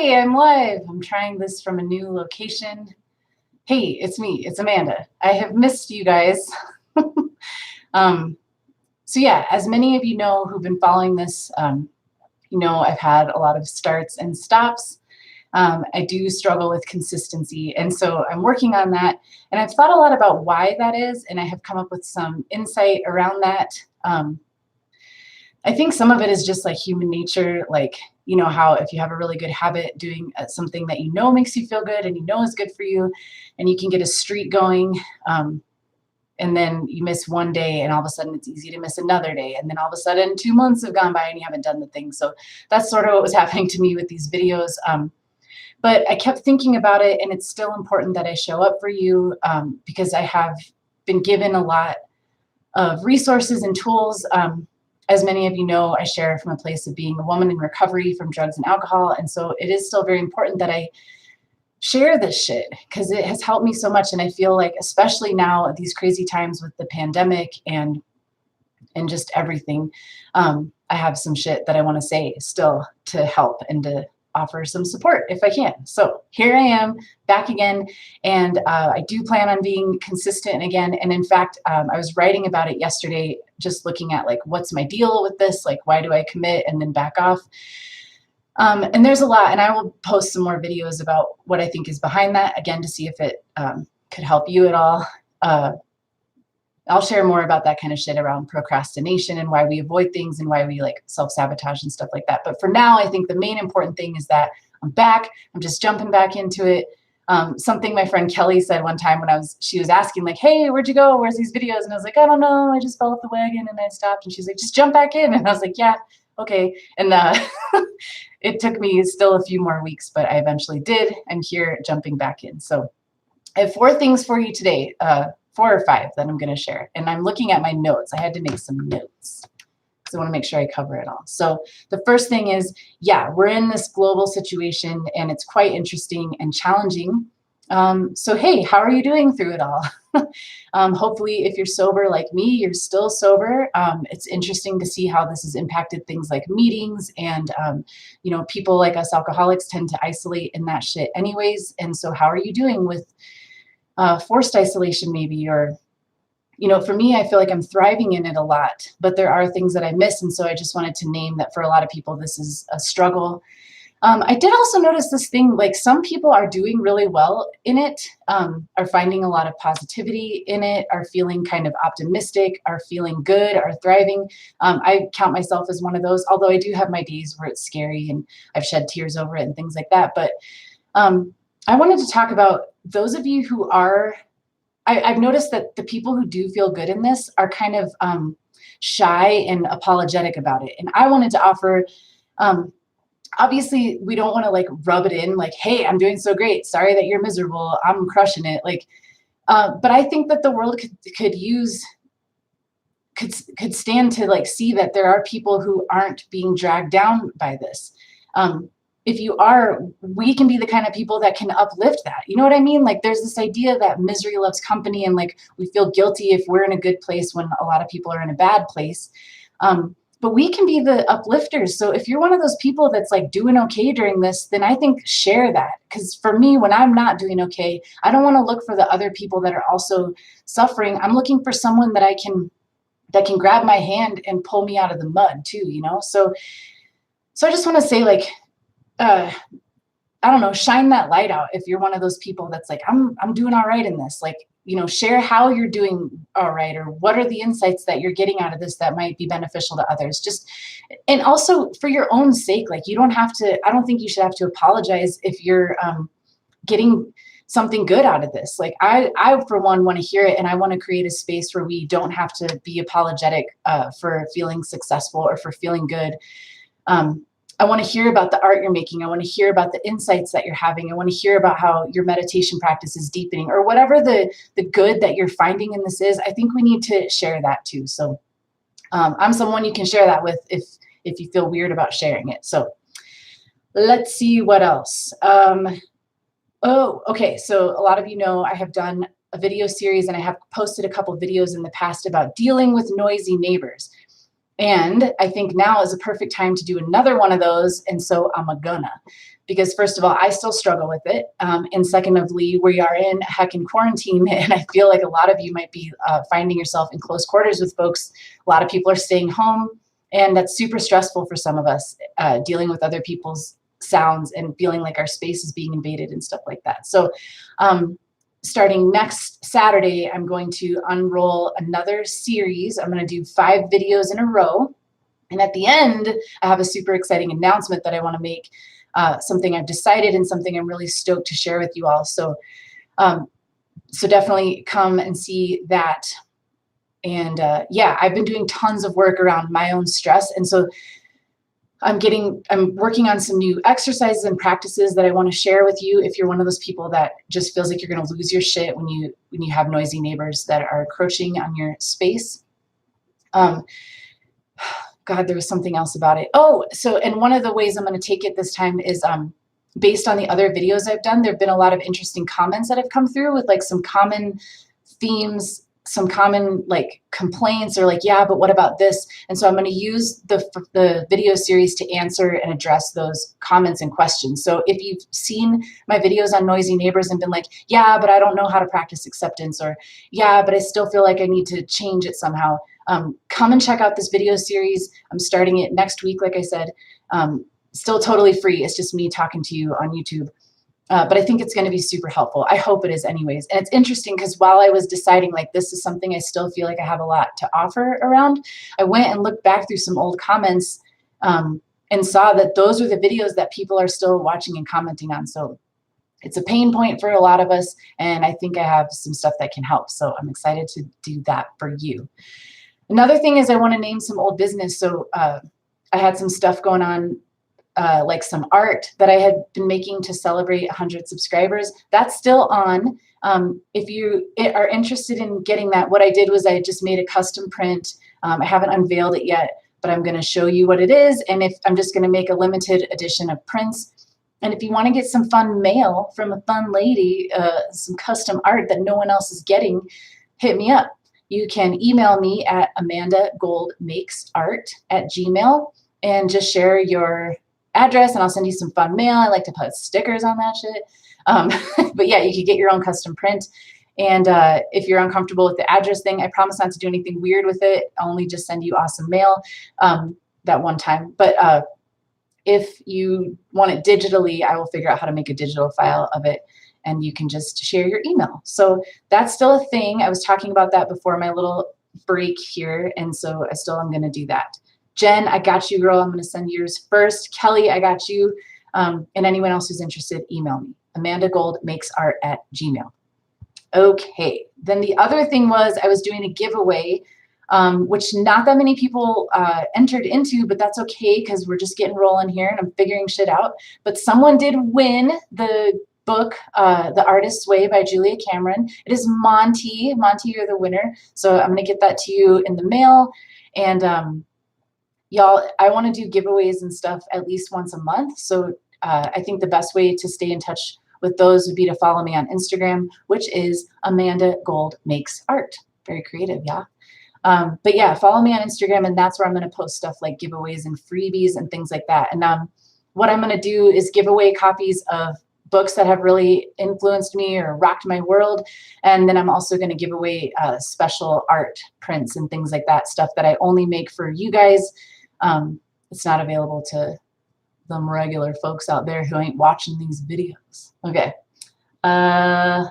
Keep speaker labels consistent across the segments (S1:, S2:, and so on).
S1: Hey, I'm live. I'm trying this from a new location. Hey, it's me. It's Amanda. I have missed you guys. um, so yeah, as many of you know who've been following this, I've had a lot of starts and stops. I do struggle with consistency, and so I'm working on that. And I've thought a lot about why that is, and I have come up with some insight around that. I think some of it is just like human nature, like, you know, how if you have a really good habit doing something that you know makes you feel good and you know is good for you, and you can get a streak going, and then you miss one day and all of a sudden it's easy to miss another day. And then all of a sudden 2 months have gone by and you haven't done the thing. So that's sort of what was happening to me with these videos. But I kept thinking about it, and it's still important that I show up for you because I have been given a lot of resources and tools. As many of you know, I share from a place of being a woman in recovery from drugs and alcohol. And so it is still very important that I share this shit because it has helped me so much. And I feel like, especially now at these crazy times with the pandemic and just everything, I have some shit that I want to say still to help and to offer some support if I can. So here I am back again, and I do plan on being consistent again. And in fact, I was writing about it yesterday, just looking at like, what's my deal with this? Like, why do I commit and then back off? And there's a lot, and I will post some more videos about what I think is behind that, again, to see if it could help you at all. I'll share more about that kind of shit around procrastination and why we avoid things and why we like self-sabotage and stuff like that. But for now, I think the main important thing is that I'm back. I'm just jumping back into it. Something my friend Kelly said one time when she was asking like, hey, where'd you go? Where's these videos? And I was like, I don't know. I just fell off the wagon and I stopped. And she's like, just jump back in. And I was like, yeah, okay. And it took me still a few more weeks, but I eventually did. I'm here jumping back in. So I have 4 things for you today. 4 or 5 that I'm going to share. And I'm looking at my notes. I had to make some notes because I want to make sure I cover it all. So the first thing is, yeah, we're in this global situation and it's quite interesting and challenging. So, hey, how are you doing through it all? Hopefully, if you're sober like me, you're still sober. It's interesting to see how this has impacted things like meetings and, people like us alcoholics tend to isolate in that shit anyways. And so how are you doing with forced isolation maybe, or, for me, I feel like I'm thriving in it a lot, but there are things that I miss. And so I just wanted to name that for a lot of people, this is a struggle. I did also notice this thing, like some people are doing really well in it, are finding a lot of positivity in it, are feeling kind of optimistic, are feeling good, are thriving. I count myself as one of those, although I do have my days where it's scary and I've shed tears over it and things like that. But I wanted to talk about those of you who are, I've noticed that the people who do feel good in this are kind of shy and apologetic about it. And I wanted to offer, obviously we don't want to like rub it in like, hey, I'm doing so great. Sorry that you're miserable. I'm crushing it. Like, but I think that the world could stand to like see that there are people who aren't being dragged down by this. If you are, we can be the kind of people that can uplift that. You know what I mean? Like there's this idea that misery loves company and like we feel guilty if we're in a good place when a lot of people are in a bad place. But we can be the uplifters. So if you're one of those people that's like doing okay during this, then I think share that. Because for me, when I'm not doing okay, I don't want to look for the other people that are also suffering. I'm looking for someone that can grab my hand and pull me out of the mud too, So I just want to say like, I don't know, shine that light out. If you're one of those people that's like, I'm doing all right in this, like, share how you're doing all right, or what are the insights that you're getting out of this that might be beneficial to others. And also for your own sake, like you don't have to, I don't think you should have to apologize if you're getting something good out of this. Like I for one want to hear it, and I want to create a space where we don't have to be apologetic for feeling successful or for feeling good. I want to hear about the art you're making. I want to hear about the insights that you're having. I want to hear about how your meditation practice is deepening, or whatever the good that you're finding in this is. I think we need to share that too. So I'm someone you can share that with if you feel weird about sharing it. So let's see what else. Oh, okay. So a lot of you know I have done a video series, and I have posted a couple videos in the past about dealing with noisy neighbors. And I think now is a perfect time to do another one of those. And so I'm gonna, because first of all, I still struggle with it. And secondly, we are in heckin' quarantine, and I feel like a lot of you might be finding yourself in close quarters with folks. A lot of people are staying home, and that's super stressful for some of us, dealing with other people's sounds and feeling like our space is being invaded and stuff like that. So starting next Saturday, I'm going to unroll another series. I'm going to do 5 videos in a row. And at the end, I have a super exciting announcement that I want to make, something I've decided and something I'm really stoked to share with you all. So, so definitely come and see that. And yeah, I've been doing tons of work around my own stress. And so I'm working on some new exercises and practices that I want to share with you if you're one of those people that just feels like you're going to lose your shit when you have noisy neighbors that are encroaching on your space. God, there was something else about it. Oh, so, and one of the ways I'm going to take it this time is based on the other videos I've done. There have been a lot of interesting comments that have come through with like some common themes, some common like complaints, or like, yeah, but what about this? And so I'm going to use the video series to answer and address those comments and questions. So if you've seen my videos on noisy neighbors and been like, yeah, but I don't know how to practice acceptance, or yeah, but I still feel like I need to change it somehow, come and check out this video series. I'm starting it next week, like I said. Still totally free. It's just me talking to you on YouTube. But I think it's going to be super helpful. I hope it is anyways. And it's interesting because while I was deciding like this is something I still feel like I have a lot to offer around, I went and looked back through some old comments and saw that those are the videos that people are still watching and commenting on. So it's a pain point for a lot of us, and I think I have some stuff that can help. So I'm excited to do that for you. Another thing is I want to name some old business. So I had some stuff going on, like some art that I had been making to celebrate 100 subscribers. That's still on. If you are interested in getting that, what I did was I just made a custom print. I haven't unveiled it yet, but I'm going to show you what it is. And if I'm just going to make a limited edition of prints. And if you want to get some fun mail from a fun lady, some custom art that no one else is getting, hit me up. You can email me at amandagoldmakesart@gmail.com and just share your address, and I'll send you some fun mail. I like to put stickers on that shit. But yeah, you could get your own custom print. And if you're uncomfortable with the address thing, I promise not to do anything weird with it. I'll only just send you awesome mail that one time. But if you want it digitally, I will figure out how to make a digital file of it, and you can just share your email. So that's still a thing. I was talking about that before my little break here, and so I still am going to do that. Jen, I got you, girl. I'm going to send yours first. Kelly, I got you. And anyone else who's interested, email me. amandagoldmakesart@gmail.com. Okay. Then the other thing was I was doing a giveaway, which not that many people entered into, but that's okay because we're just getting rolling here and I'm figuring shit out. But someone did win the book, The Artist's Way by Julia Cameron. It is Monty. Monty, you're the winner. So I'm going to get that to you in the mail. And y'all, I want to do giveaways and stuff at least once a month. So I think the best way to stay in touch with those would be to follow me on Instagram, which is Amanda Gold Makes Art. Very creative, yeah. But yeah, follow me on Instagram, and that's where I'm going to post stuff like giveaways and freebies and things like that. And what I'm going to do is give away copies of books that have really influenced me or rocked my world. And then I'm also going to give away special art prints and things like that, stuff that I only make for you guys. It's not available to them regular folks out there who ain't watching these videos. Okay.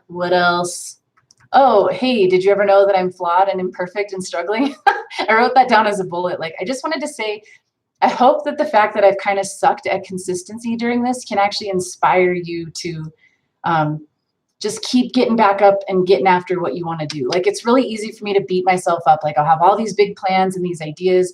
S1: What else? Oh, hey, did you ever know that I'm flawed and imperfect and struggling? I wrote that down as a bullet. Like, I just wanted to say, I hope that the fact that I've kind of sucked at consistency during this can actually inspire you to just keep getting back up and getting after what you want to do. Like, it's really easy for me to beat myself up. Like, I'll have all these big plans and these ideas,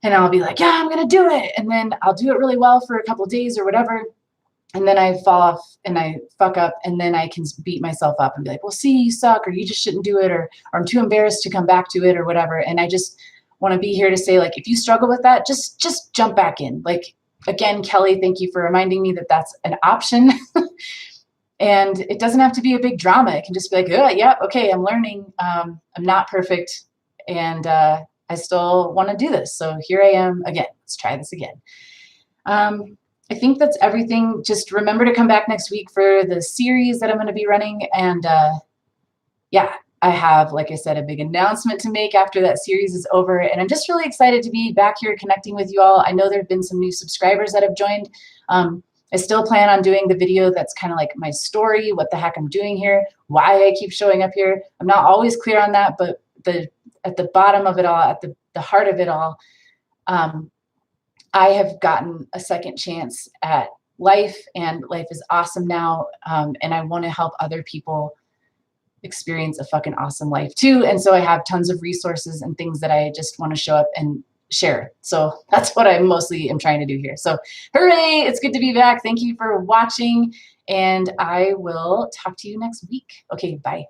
S1: and I'll be like, yeah, I'm going to do it. And then I'll do it really well for a couple of days or whatever. And then I fall off and I fuck up, and then I can beat myself up and be like, well, see, you suck, or you just shouldn't do it, or I'm too embarrassed to come back to it or whatever. And I just want to be here to say, like, if you struggle with that, just jump back in. Like, again, Kelly, thank you for reminding me that that's an option. And it doesn't have to be a big drama. It can just be like, oh, yeah, okay, I'm learning. I'm not perfect. And I still want to do this. So here I am again. Let's try this again. I think that's everything. Just remember to come back next week for the series that I'm going to be running. And yeah, I have, like I said, a big announcement to make after that series is over. And I'm just really excited to be back here connecting with you all. I know there have been some new subscribers that have joined. I still plan on doing the video that's kind of like my story, what the heck I'm doing here, why I keep showing up here. I'm not always clear on that, but at the bottom of it all, at the heart of it all, I have gotten a second chance at life, and life is awesome now. And I want to help other people experience a fucking awesome life too. And so I have tons of resources and things that I just want to show up and share. So that's what I mostly am trying to do here. So hooray, it's good to be back. Thank you for watching, and I will talk to you next week. Okay, bye.